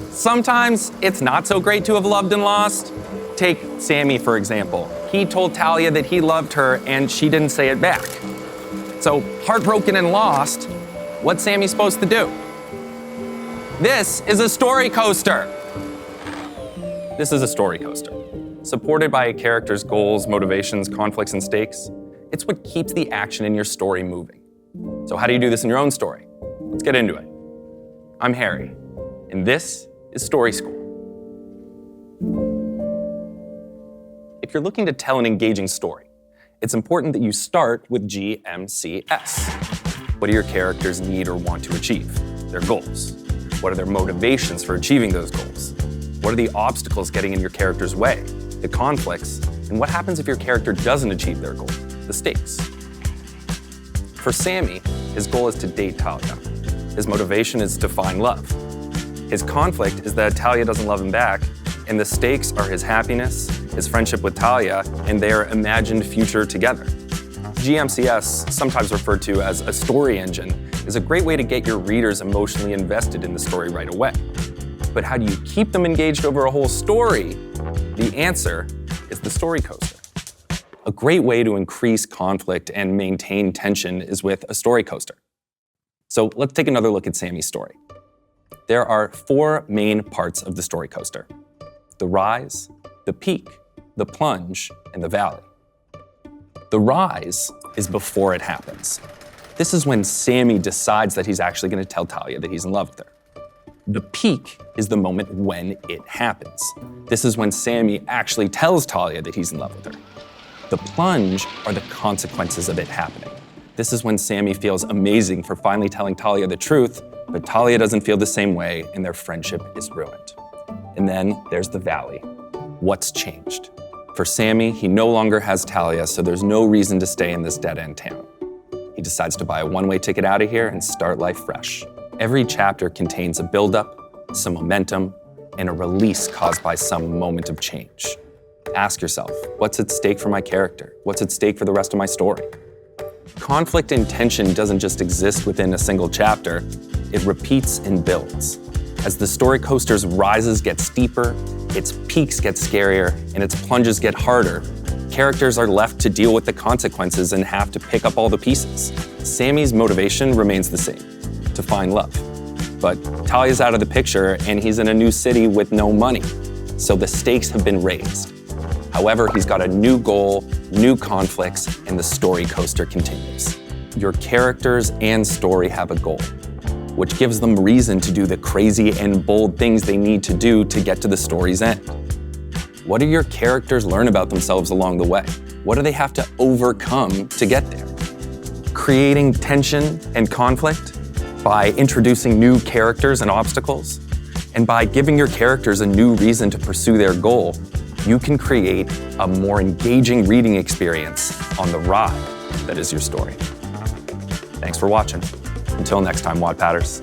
Sometimes it's not so great to have loved and lost. Take Sammy, for example. He told Talia that he loved her and she didn't say it back. So, heartbroken and lost, what's Sammy supposed to do? This is a story coaster. This is a story coaster. Supported by a character's goals, motivations, conflicts, and stakes, it's what keeps the action in your story moving. So how do you do this in your own story? Let's get into it. I'm Harry, and this is Story School. If you're looking to tell an engaging story, it's important that you start with GMCS. What do your characters need or want to achieve? Their goals. What are their motivations for achieving those goals? What are the obstacles getting in your character's way? The conflicts, and what happens if your character doesn't achieve their goal? The stakes. For Sammy, his goal is to date Talia. His motivation is to find love. His conflict is that Talia doesn't love him back, and the stakes are his happiness, his friendship with Talia, and their imagined future together. GMCS, sometimes referred to as a story engine, is a great way to get your readers emotionally invested in the story right away. But how do you keep them engaged over a whole story? The answer is the story coaster. A great way to increase conflict and maintain tension is with a story coaster. So let's take another look at Sammy's story. There are 4 main parts of the story coaster: the rise, the peak, the plunge, and the valley. The rise is before it happens. This is when Sammy decides that he's actually going to tell Talia that he's in love with her. The peak is the moment when it happens. This is when Sammy actually tells Talia that he's in love with her. The plunge are the consequences of it happening. This is when Sammy feels amazing for finally telling Talia the truth, but Talia doesn't feel the same way and their friendship is ruined. And then there's the valley. What's changed? For Sammy, he no longer has Talia, so there's no reason to stay in this dead-end town. He decides to buy a one-way ticket out of here and start life fresh. Every chapter contains a buildup, some momentum, and a release caused by some moment of change. Ask yourself, what's at stake for my character? What's at stake for the rest of my story? Conflict and tension doesn't just exist within a single chapter, it repeats and builds. As the story coaster's rises get steeper, its peaks get scarier, and its plunges get harder, characters are left to deal with the consequences and have to pick up all the pieces. Sammy's motivation remains the same, to find love. But Talia's out of the picture and he's in a new city with no money, so the stakes have been raised. However, he's got a new goal, new conflicts, and the story coaster continues. Your characters and story have a goal, which gives them reason to do the crazy and bold things they need to do to get to the story's end. What do your characters learn about themselves along the way? What do they have to overcome to get there? Creating tension and conflict by introducing new characters and obstacles, and by giving your characters a new reason to pursue their goal, you can create a more engaging reading experience on the ride that is your story. Thanks for watching. Until next time, Wattpatters.